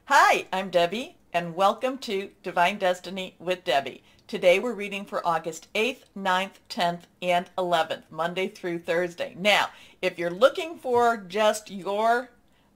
Hi, I'm Debbie, and welcome to Divine Destiny with Debbie. Today we're reading for August 8th, 9th, 10th, and 11th, Monday through Thursday. Now, if you're looking for just your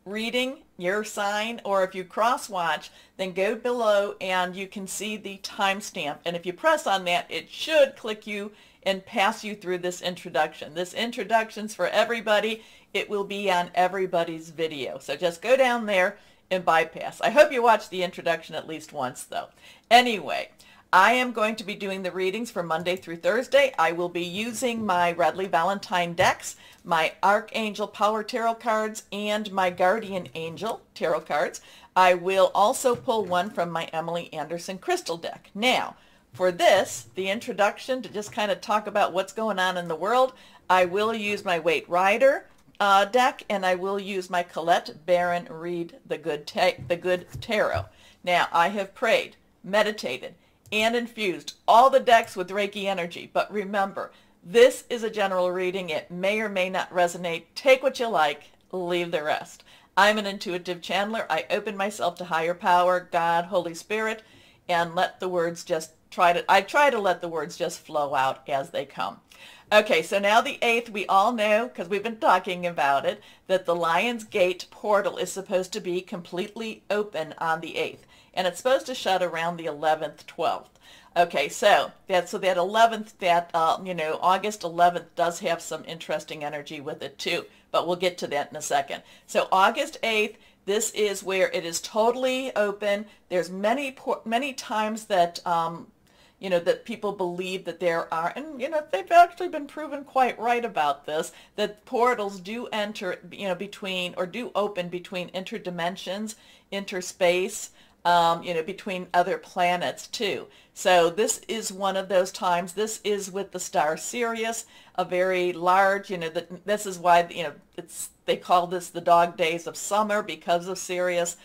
reading, your sign, or if you cross-watch, then go below and you can see the timestamp. And if you press on that, it should click you and pass you through this introduction. This introduction's for everybody. It will be on everybody's video. So just go down there and bypass. I hope you watched the introduction at least once, though. Anyway, I am going to be doing the readings for Monday through Thursday. I will be using my Radley Valentine decks, my Archangel Power Tarot cards, and my Guardian Angel Tarot cards. I will also pull one from my Emily Anderson Crystal deck. Now, for this, the introduction, to just kind of talk about what's going on in the world, I will use my Waite Rider deck, and I will use my Colette Baron Reed the Good Tarot. Now, I have prayed, meditated, and infused all the decks with Reiki energy, but remember, this is a general reading. It may or may not resonate. Take what you like, leave the rest. I'm an intuitive channeler. I open myself to higher power, God, Holy Spirit, and let the words just I try to let the words just flow out as they come. Okay, so now the 8th, we all know, because we've been talking about it, that the Lion's Gate portal is supposed to be completely open on the 8th. And it's supposed to shut around the 11th, 12th. Okay, so that 11th, August 11th does have some interesting energy with it too. But we'll get to that in a second. So August 8th, this is where it is totally open. There's many times that that people believe that there are, and they've actually been proven quite right about this, that portals do enter, between, or do open between interdimensions, interspace, between other planets too. So this is one of those times. This is with the star Sirius, a very large, this is why, they call this the dog days of summer because of Sirius.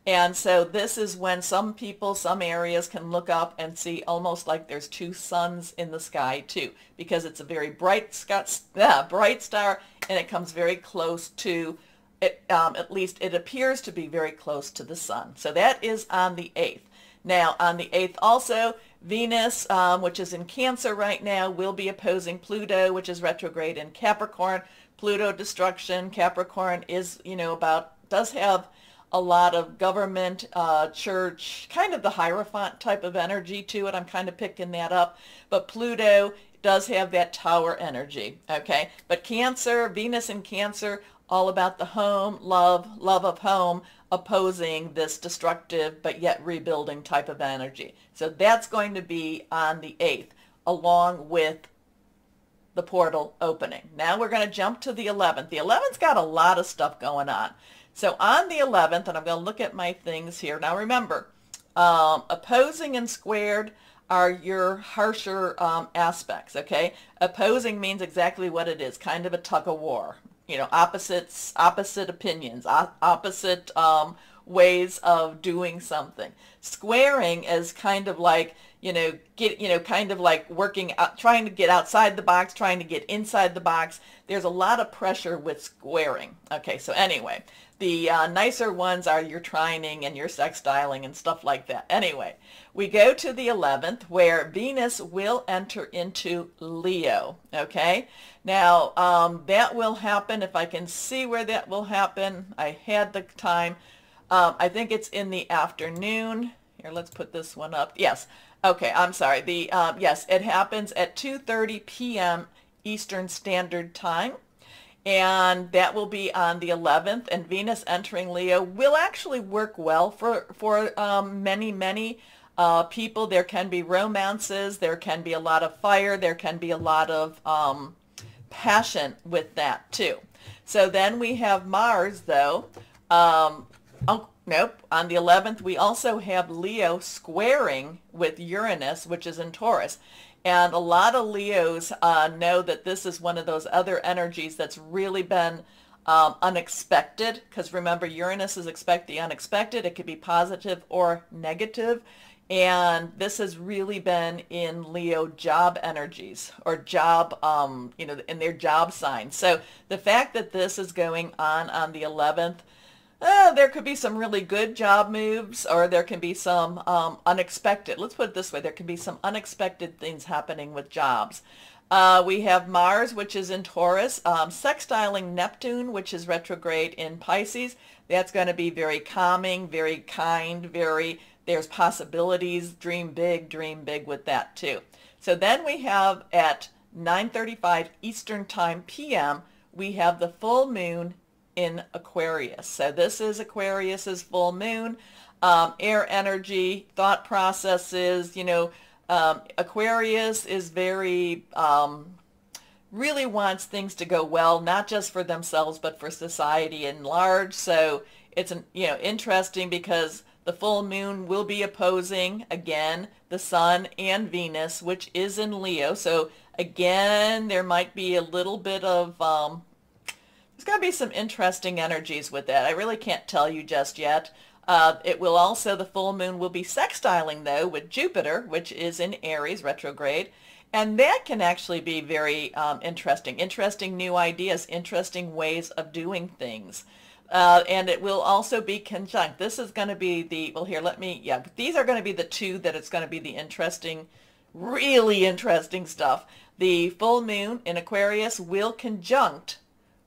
And so this is when some people, some areas can look up and see almost like there's two suns in the sky too, because it's a very bright star, and it comes very close to it. At least it appears to be very close to the sun. So that is on the 8th. Now on the 8th also, Venus, which is in Cancer right now, will be opposing Pluto, which is retrograde in Capricorn. Pluto destruction. Capricorn is, does have a lot of government, church, kind of the Hierophant type of energy to it. I'm kind of picking that up. But Pluto does have that tower energy, okay? But Cancer, Venus in Cancer, all about the home, love of home, opposing this destructive but yet rebuilding type of energy. So that's going to be on the 8th, along with the portal opening. Now we're going to jump to the 11th. The 11th's got a lot of stuff going on. So on the 11th, and I'm going to look at my things here. Now remember, opposing and squared are your harsher aspects, okay? Opposing means exactly what it is, kind of a tug of war. Opposites, opposite opinions, opposite ways of doing something. Squaring is kind of like, kind of like working out, trying to get outside the box, trying to get inside the box. There's a lot of pressure with squaring. Okay, so anyway, the nicer ones are your trining and your sextiling and stuff like that. Anyway, we go to the 11th where Venus will enter into Leo. Okay, now that will happen, if I can see where that will happen. I had the time. I think it's in the afternoon. Here, let's put this one up. Yes. Okay, I'm sorry. Yes, it happens at 2:30 p.m. Eastern Standard Time. And that will be on the 11th. And Venus entering Leo will actually work well for many people. There can be romances. There can be a lot of fire. There can be a lot of passion with that too. So then we have Mars, though. Nope. On the 11th, we also have Leo squaring with Uranus, which is in Taurus. And a lot of Leos know that this is one of those other energies that's really been unexpected. Because remember, Uranus is expect the unexpected. It could be positive or negative. And this has really been in Leo job energies, or job, in their job sign. So the fact that this is going on the 11th, There could be some really good job moves, or there can be some unexpected. Let's put it this way. There can be some unexpected things happening with jobs. We have Mars, which is in Taurus, sextiling Neptune, which is retrograde in Pisces. That's going to be very calming, very kind, there's possibilities. Dream big with that too. So then we have at 9:35 Eastern Time p.m., we have the full moon in Aquarius. So this is Aquarius's full moon. Air energy, thought processes, Aquarius is very, really wants things to go well, not just for themselves, but for society in large. So it's, interesting because the full moon will be opposing, again, the sun and Venus, which is in Leo. So again, there might be a little bit of, there's going to be some interesting energies with that. I really can't tell you just yet. It will also, the full moon will be sextiling, though, with Jupiter, which is in Aries retrograde. And that can actually be very interesting. Interesting new ideas, interesting ways of doing things. And it will also be conjunct. This is going to be the, well, here, these are going to be the two that it's going to be the interesting, really interesting stuff. The full moon in Aquarius will conjunct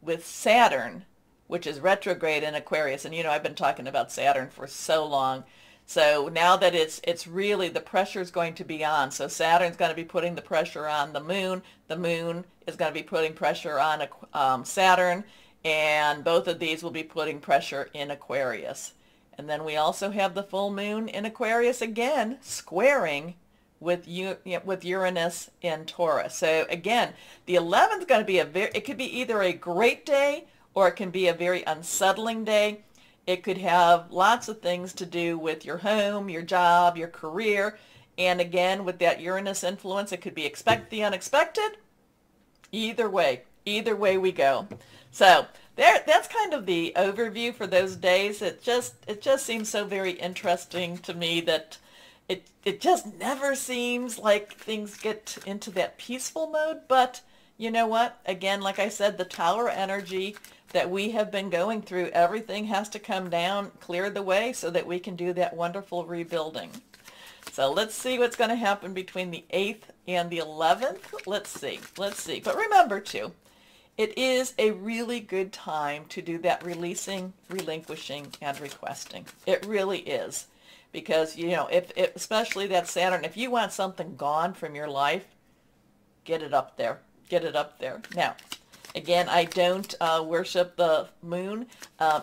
with Saturn, which is retrograde in Aquarius. And I've been talking about Saturn for so long. So now that it's really, the pressure is going to be on. So Saturn's going to be putting the pressure on the moon. The moon is going to be putting pressure on Saturn. And both of these will be putting pressure in Aquarius. And then we also have the full moon in Aquarius again, squaring with Uranus in Taurus. So again, the 11th is going to be it could be either a great day or it can be a very unsettling day. It could have lots of things to do with your home, your job, your career. And again, with that Uranus influence, it could be expect the unexpected. Either way we go. So that's kind of the overview for those days. It just seems so very interesting to me that it just never seems like things get into that peaceful mode. But you know what? Again, like I said, the Tower energy that we have been going through, everything has to come down, clear the way so that we can do that wonderful rebuilding. So let's see what's going to happen between the 8th and the 11th. Let's see. But remember too, it is a really good time to do that releasing, relinquishing, and requesting. It really is. Because, if especially that Saturn, if you want something gone from your life, get it up there. Get it up there. Now, again, I don't worship the moon.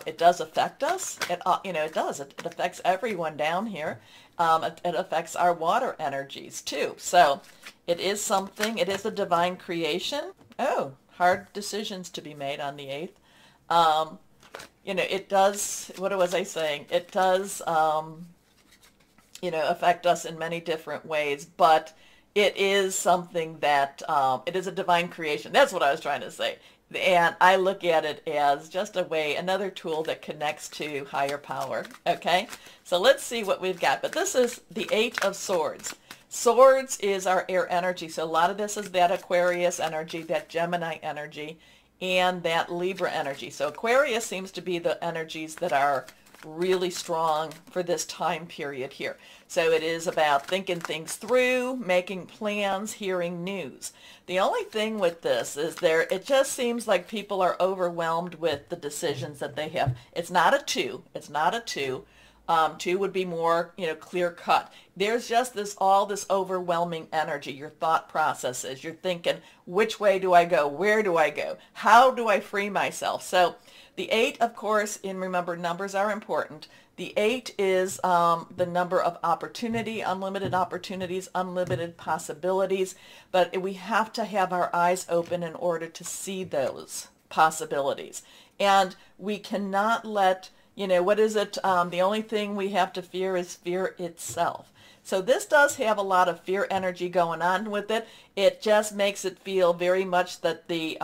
It does affect us. It does. It affects everyone down here. It affects our water energies, too. So it is something. It is a divine creation. Oh, hard decisions to be made on the 8th. It does, what was I saying? It does, affect us in many different ways, but it is something that, it is a divine creation. That's what I was trying to say. And I look at it as just another tool that connects to higher power. Okay, so let's see what we've got. But this is the 8 of Swords. Swords is our air energy. So a lot of this is that Aquarius energy, that Gemini energy, and that Libra energy. So Aquarius seems to be the energies that are really strong for this time period here. So it is about thinking things through, making plans, hearing news. The only thing with this is it just seems like people are overwhelmed with the decisions that they have. It's not a 2. It's not a 2. 2 would be more, clear cut. There's just all this overwhelming energy, your thought processes. You're thinking, which way do I go? Where do I go? How do I free myself? So the 8, of course, and remember, numbers are important. The 8 is the number of opportunity, unlimited opportunities, unlimited possibilities. But we have to have our eyes open in order to see those possibilities. And we cannot let, what is it? The only thing we have to fear is fear itself. So this does have a lot of fear energy going on with it. It just makes it feel very much that the,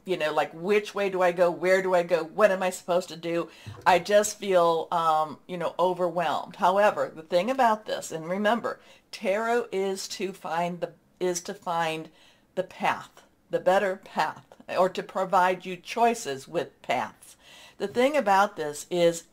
like which way do I go? Where do I go? What am I supposed to do? I just feel, overwhelmed. However, the thing about this, and remember, tarot is to find the path, the better path, or to provide you choices with paths. The thing about this is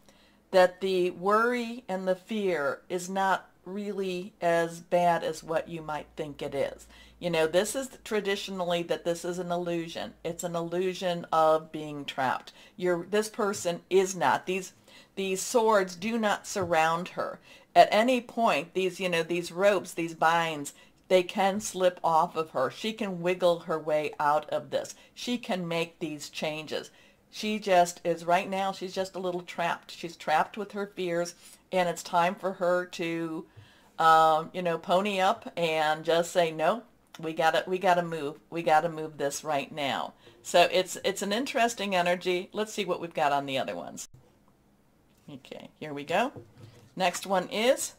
that the worry and the fear is not really as bad as what you might think it is. You know, this is traditionally that this is an illusion. It's an illusion of being trapped. This person is not. These swords do not surround her. At any point, these ropes, these binds, they can slip off of her. She can wiggle her way out of this. She can make these changes. She just is, right now, she's just a little trapped. She's trapped with her fears, and it's time for her to, pony up and just say, no, we gotta move this right now. So it's an interesting energy. Let's see what we've got on the other ones. Okay, here we go. Next one is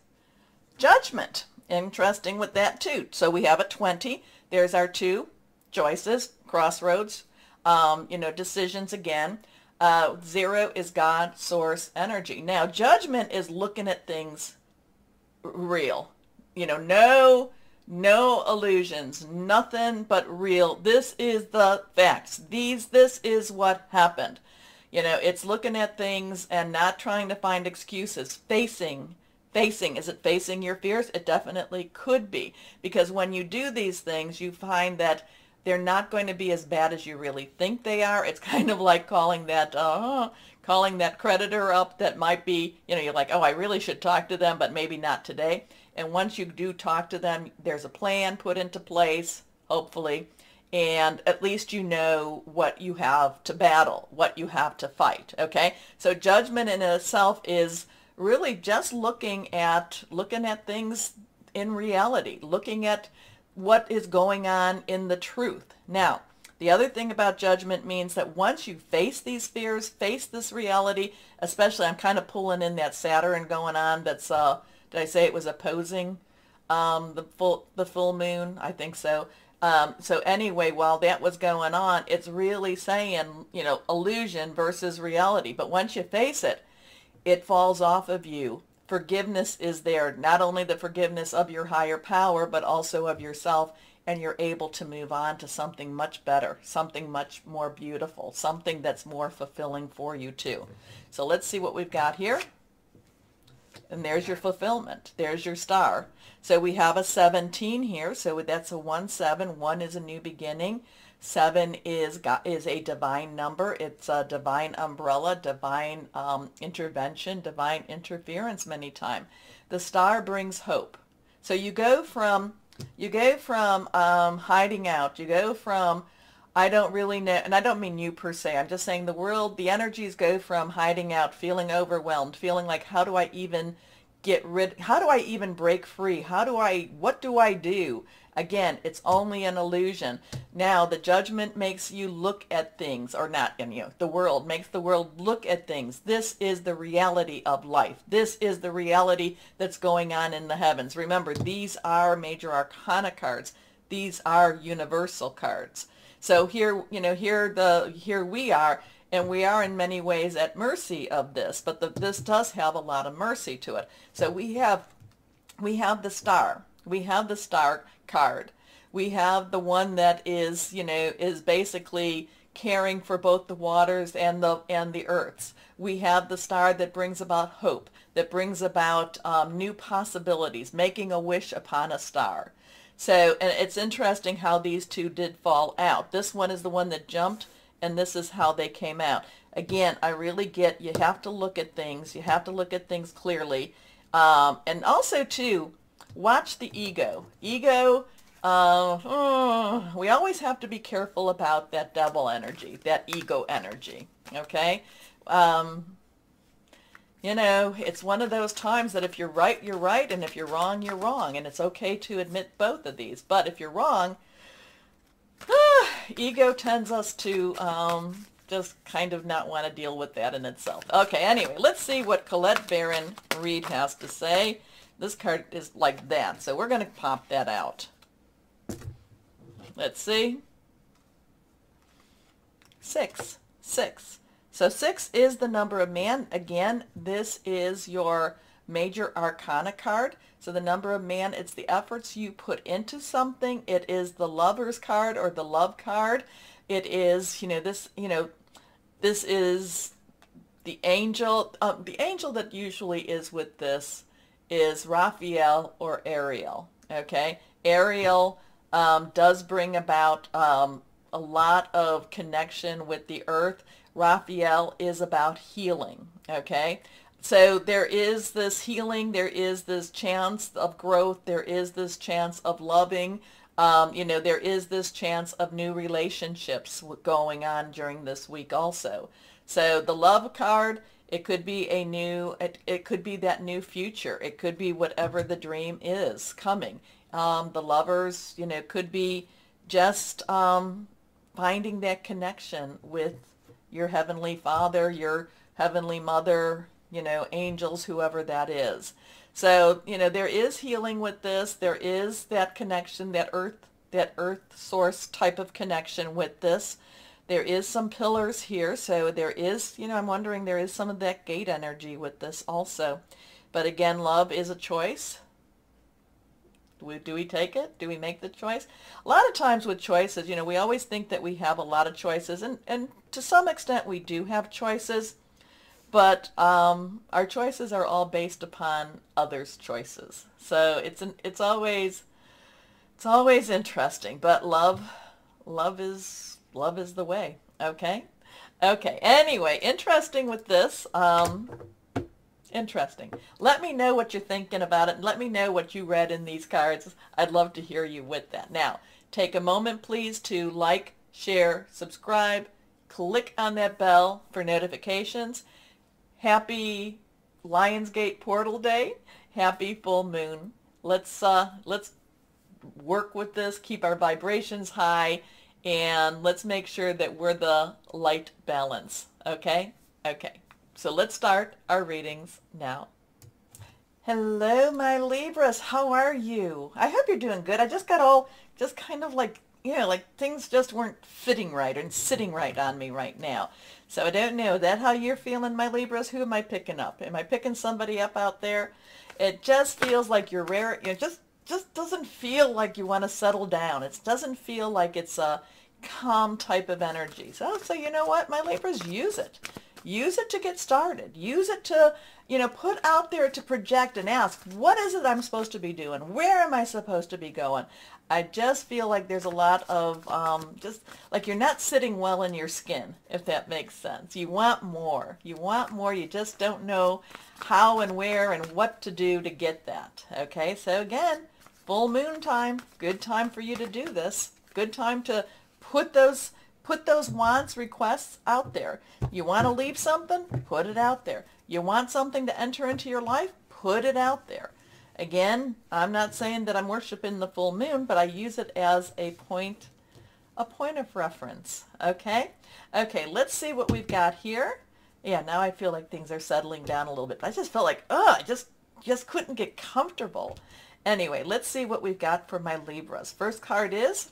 Judgment. Interesting with that too. So we have a 20. There's our two choices, crossroads, decisions again. 0 is God, source, energy. Now, Judgment is looking at things real. No illusions, nothing but real. This is the facts. This is what happened. It's looking at things and not trying to find excuses. Facing. Is it facing your fears? It definitely could be. Because when you do these things, you find that they're not going to be as bad as you really think they are. It's kind of like calling that creditor up that might be, you're like, oh, I really should talk to them, but maybe not today. And once you do talk to them, there's a plan put into place, hopefully, and at least you know what you have to battle, what you have to fight, okay? So Judgment in itself is really just looking at things in reality, looking at what is going on in the truth. Now, the other thing about Judgment means that once you face these fears, face this reality, especially I'm kind of pulling in that Saturn going on that's, did I say it was opposing the full moon? I think so. So anyway, while that was going on, it's really saying, illusion versus reality. But once you face it, it falls off of you. Forgiveness is there, not only the forgiveness of your higher power, but also of yourself, and you're able to move on to something much better, something much more beautiful, something that's more fulfilling for you too. So let's see what we've got here. And there's your fulfillment. There's your star. So we have a 17 here. So that's a 1-7. 1 is a new beginning. 7 is a divine number. It's a divine umbrella, divine intervention, divine interference many times. The star brings hope. So you go from hiding out. You go from I don't really know, and I don't mean you per se. I'm just saying the world, the energies go from hiding out, feeling overwhelmed, feeling like how do I even break free? What do I do? Again, it's only an illusion. Now, the Judgment makes you look at things, or not, the world makes the world look at things. This is the reality of life. This is the reality that's going on in the heavens. Remember, these are major arcana cards. These are universal cards. So here, here we are, and we are in many ways at mercy of this, but this does have a lot of mercy to it. So we have the star. We have the star card. We have the one that is, is basically caring for both the waters and the earths. We have the star that brings about hope, that brings about new possibilities, making a wish upon a star. So, and it's interesting how these two did fall out. This one is the one that jumped, and this is how they came out. Again, I really get you have to look at things. You have to look at things clearly. And also, too, watch the ego. Ego, we always have to be careful about that devil energy, that ego energy, okay? It's one of those times that if you're right, you're right, and if you're wrong, you're wrong, and it's okay to admit both of these. But if you're wrong, ego tends us to just kind of not want to deal with that in itself. Okay, anyway, let's see what Colette Baron Reed has to say. This card is like that, so we're going to pop that out. Let's see. 6. So 6 is the number of man. Again, this is your major arcana card. So the number of man, it's the efforts you put into something. It is the lover's card or the love card. It is, this is the angel that usually is with this is Raphael or Ariel. Okay, Ariel does bring about a lot of connection with the earth. Raphael is about healing. Okay, so there is this healing, there is this chance of growth, there is this chance of loving. There is this chance of new relationships going on during this week also. So the love card, it could be it could be that new future. It could be whatever the dream is coming. The lovers, could be just finding that connection with your Heavenly Father, your Heavenly Mother, angels, whoever that is. So, there is healing with this. There is that connection, that earth source type of connection with this. There is some pillars here. So there is, I'm wondering, there is some of that gate energy with this also. But again, love is a choice. Do we take it? Do we make the choice? A lot of times with choices, we always think that we have a lot of choices. And to some extent we do have choices. But our choices are all based upon others' choices. So it's always interesting. But love is the way. Okay. Okay. Anyway, interesting with this. Interesting. Let me know what you're thinking about it. Let me know what you read in these cards. I'd love to hear you with that. Now, take a moment, please, to like, share, subscribe, click on that bell for notifications. Happy Lionsgate Portal Day. Happy full moon. Let's work with this, keep our vibrations high, and let's make sure that we're the light balance. Okay? Okay. So let's start our readings now. Hello, my Libras. How are you? I hope you're doing good. I just got just kind of like, like things just weren't fitting right and sitting right on me right now. So I don't know. Is that how you're feeling, my Libras? Who am I picking up? Am I picking somebody up out there? It just feels like you're rare. It just doesn't feel like you want to settle down. It doesn't feel like it's a calm type of energy. So you know what, my Libras, use it. Use it to get started. Use it to, put out there to project and ask, what is it I'm supposed to be doing? Where am I supposed to be going? I just feel like there's a lot of, just like you're not sitting well in your skin, if that makes sense. You want more. You want more. You just don't know how and where and what to do to get that. Okay, so again, full moon time. Good time for you to do this. Good time to put those wants, requests out there. You want to leave something? Put it out there. You want something to enter into your life? Put it out there. Again, I'm not saying that I'm worshiping the full moon, but I use it as a point of reference. Okay? Okay, let's see what we've got here. Yeah, now I feel like things are settling down a little bit. I just felt like, I just couldn't get comfortable. Anyway, let's see what we've got for my Libras. First card is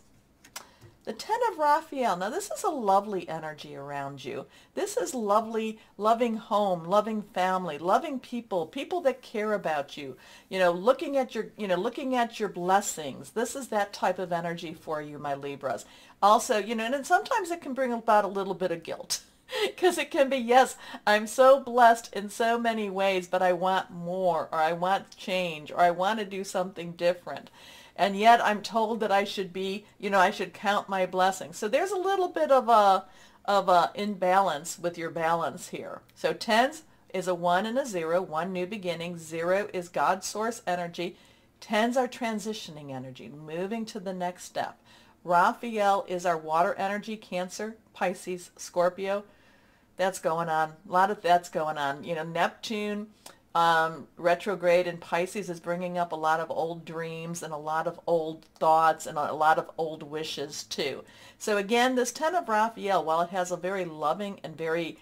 the Ten of Raphael. Now, this is a lovely energy around you. This is lovely, loving home, loving family, loving people, people that care about you. Looking at your blessings. This is that type of energy for you, my Libras. Also, and sometimes it can bring about a little bit of guilt. Because it can be, yes, I'm so blessed in so many ways, but I want more, or I want change, or I want to do something different. And yet I'm told that I should be, I should count my blessings. So there's a little bit of a imbalance with your balance here. So tens is a 1 and a 0, 1 new beginning. 0 is God's source energy. Tens are transitioning energy, moving to the next step. Raphael is our water energy, Cancer, Pisces, Scorpio. That's going on. A lot of that's going on. Neptune retrograde in Pisces is bringing up a lot of old dreams and a lot of old thoughts and a lot of old wishes too. So again, this Ten of Raphael, while it has a very loving and very,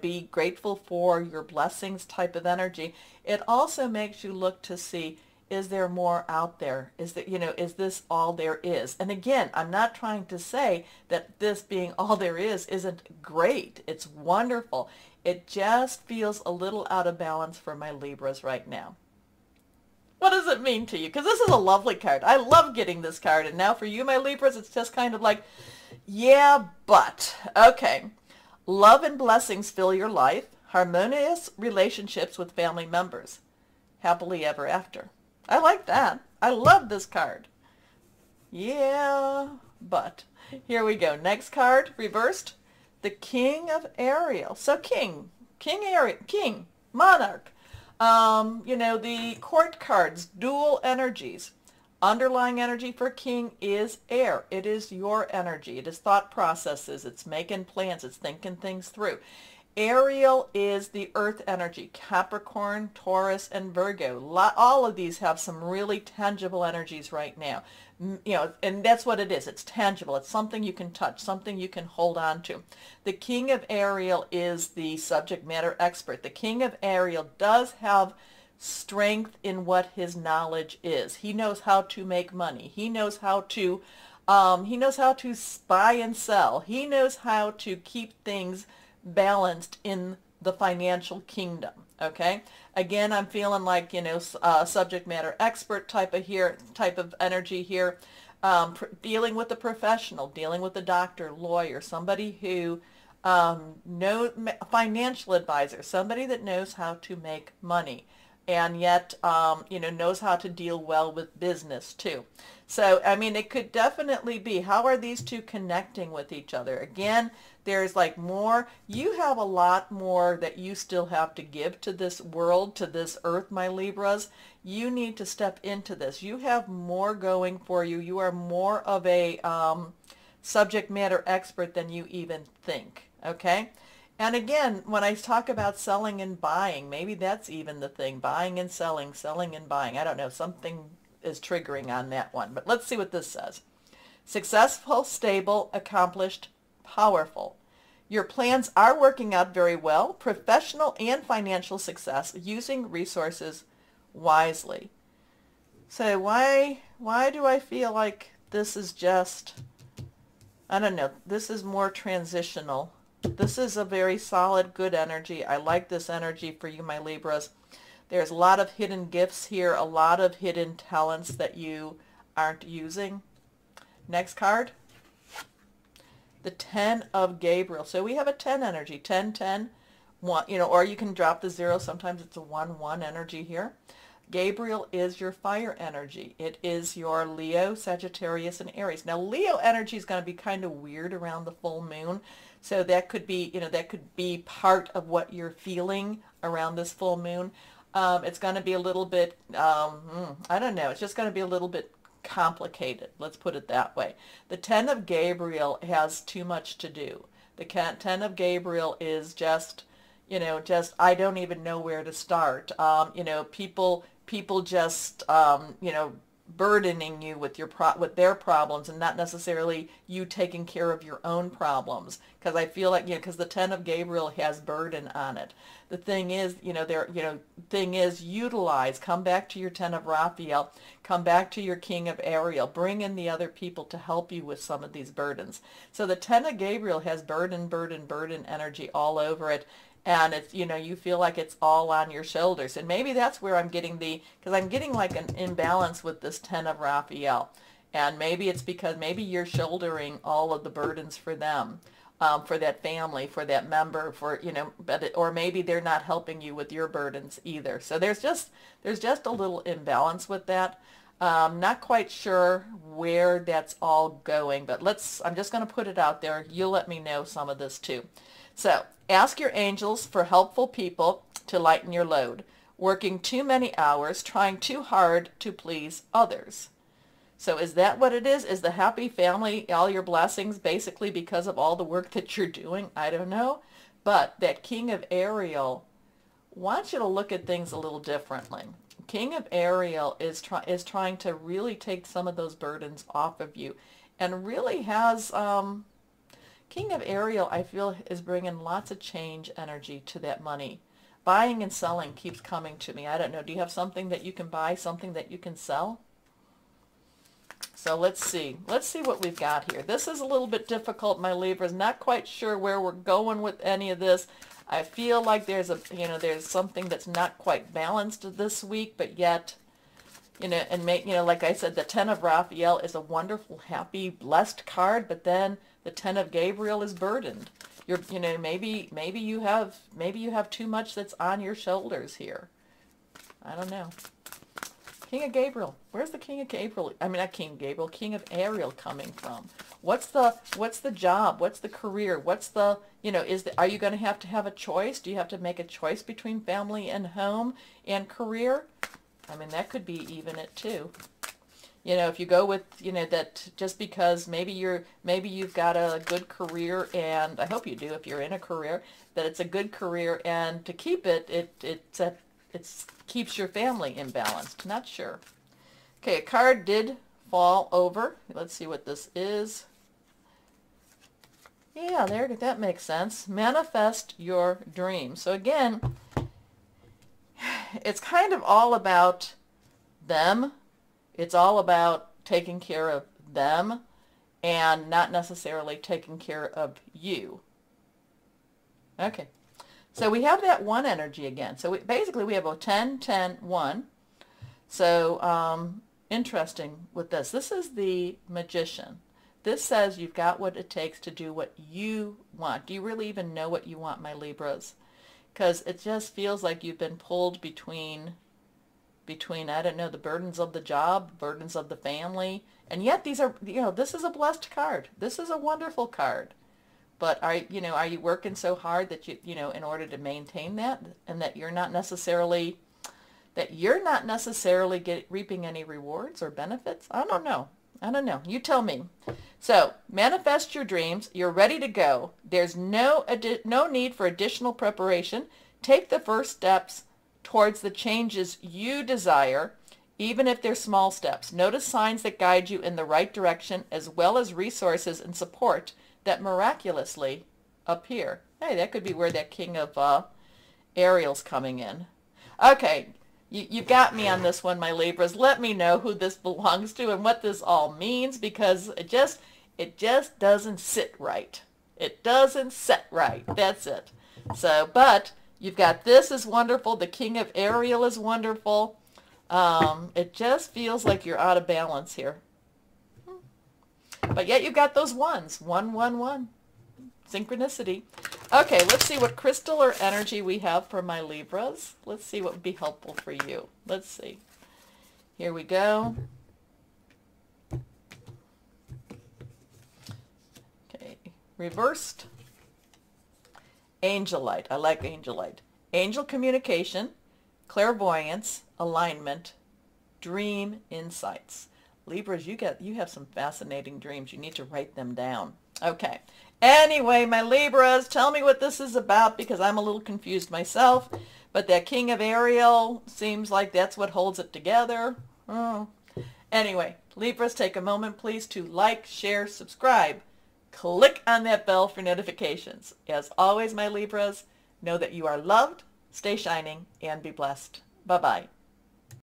be grateful for your blessings type of energy, it also makes you look to see, is there more out there? Is that, is this all there is? And again, I'm not trying to say that this being all there is isn't great. It's wonderful. It just feels a little out of balance for my Libras right now. What does it mean to you? Because this is a lovely card. I love getting this card. And now for you, my Libras, it's just kind of like, yeah, but. Okay. Love and blessings fill your life. Harmonious relationships with family members. Happily ever after. I like that. I love this card. Yeah, but here we go. Next card, reversed. The King of Ariel. So King, Monarch. The court cards, dual energies. Underlying energy for King is air. It is your energy. It is thought processes. It's making plans. It's thinking things through. Ariel is the earth energy. Capricorn, Taurus, and Virgo. All of these have some really tangible energies right now. And that's what it is. It's tangible. It's something you can touch, something you can hold on to. The King of Ariel is the subject matter expert. The King of Ariel does have strength in what his knowledge is. He knows how to make money. He knows how to buy and sell. He knows how to keep things balanced in the financial kingdom. Okay, again, I'm feeling like, subject matter expert type of energy here, dealing with the professional, dealing with the doctor, lawyer, somebody who financial advisor, somebody that knows how to make money, and yet knows how to deal well with business too. So it could definitely be, how are these two connecting with each other? Again, there's like more, you have a lot more that you still have to give to this world, to this earth, my Libras. You need to step into this. You have more going for you. You are more of a subject matter expert than you even think, okay? And again, when I talk about selling and buying, maybe that's even the thing, buying and selling and buying. I don't know, something is triggering on that one. But let's see what this says. Successful, stable, accomplished, powerful. Your plans are working out very well. Professional and financial success, using resources wisely. So why do I feel like this is just, I don't know, this is more transitional. This is a very solid, good energy. I like this energy for you, my Libras. There's a lot of hidden gifts here, a lot of hidden talents that you aren't using. Next card. The 10 of Gabriel. So we have a 10 energy, 10, 10, 1, or you can drop the 0. Sometimes it's a 1, 1 energy here. Gabriel is your fire energy. It is your Leo, Sagittarius, and Aries. Now, Leo energy is going to be kind of weird around the full moon. So that could be, that could be part of what you're feeling around this full moon. It's going to be a little bit, I don't know, it's just going to be a little bit complicated. Let's put it that way. The 10 of Gabriel has too much to do. The 10 of Gabriel is just, I don't even know where to start. People just, burdening you with with their problems, and not necessarily you taking care of your own problems. Because I feel like, because the 10 of Gabriel has burden on it. The thing is, utilize, come back to your 10 of Raphael, come back to your King of Ariel, bring in the other people to help you with some of these burdens. So the 10 of Gabriel has burden energy all over it. And it's, you feel like it's all on your shoulders. And maybe that's where I'm getting because I'm getting like an imbalance with this 10 of Raphael. And maybe it's because maybe you're shouldering all of the burdens for them, for that family, for that member, or maybe they're not helping you with your burdens either. So there's just a little imbalance with that. Not quite sure where that's all going, but I'm just going to put it out there. You'll let me know some of this too. So ask your angels for helpful people to lighten your load. Working too many hours, trying too hard to please others. So is that what it is? Is the happy family all your blessings basically because of all the work that you're doing? I don't know. But that King of Ariel wants you to look at things a little differently. King of Ariel is trying to really take some of those burdens off of you, and really has... King of Ariel, I feel, is bringing lots of change energy to that money. Buying and selling keeps coming to me. I don't know. Do you have something that you can buy, something that you can sell? So let's see. Let's see what we've got here. This is a little bit difficult, my Libras. Not quite sure where we're going with any of this. I feel like there's something that's not quite balanced this week, but yet, like I said, the 10 of Raphael is a wonderful, happy, blessed card, but then the 10 of Gabriel is burdened. maybe you have too much that's on your shoulders here. I don't know. King of Gabriel. Where's the King of Gabriel? I mean, not King of Gabriel, King of Ariel coming from? What's the job? What's the career? What's the, are you going to have a choice? Do you have to make a choice between family and home and career? I mean, that could be even it too. If you go with, that just because maybe you've got a good career, and I hope you do if you're in a career, that it's a good career, and to keep it, it keeps your family imbalanced. Not sure. Okay, a card did fall over. Let's see what this is. Yeah, that makes sense. Manifest your dream. So again, it's kind of all about them. It's all about taking care of them and not necessarily taking care of you. Okay. So we have that 1 energy again. So basically we have a 10, 10, 1. So interesting with this. This is the Magician. This says you've got what it takes to do what you want. Do you really even know what you want, my Libras? Because it just feels like you've been pulled between, I don't know, the burdens of the job, burdens of the family. And yet these are, this is a blessed card. This is a wonderful card. But are you working so hard that in order to maintain that, and that you're not necessarily reaping any rewards or benefits? I don't know. You tell me. So manifest your dreams. You're ready to go. There's no need for additional preparation. Take the first steps towards the changes you desire, even if they're small steps. Notice signs that guide you in the right direction, as well as resources and support that miraculously appear. Hey, that could be where that King of Ariel's coming in. Okay, you got me on this one, my Libras. Let me know who this belongs to and what this all means, because it just doesn't sit right. It doesn't sit right. That's it. So, but you've got this is wonderful. The King of Ariel is wonderful. It just feels like you're out of balance here. But yet you've got those ones. 1, 1, 1. Synchronicity. Okay, let's see what crystal or energy we have for my Libras. Let's see what would be helpful for you. Let's see. Here we go. Okay, reversed. Angelite. I like Angelite. Angel communication, clairvoyance, alignment, dream insights. Libras, you have some fascinating dreams. You need to write them down. Okay. Anyway, my Libras, tell me what this is about, because I'm a little confused myself. But that King of Ariel seems like that's what holds it together. Oh. Anyway, Libras, take a moment, please, to like, share, subscribe. Click on that bell for notifications. As always, my Libras, know that you are loved, stay shining, and be blessed. Bye-bye.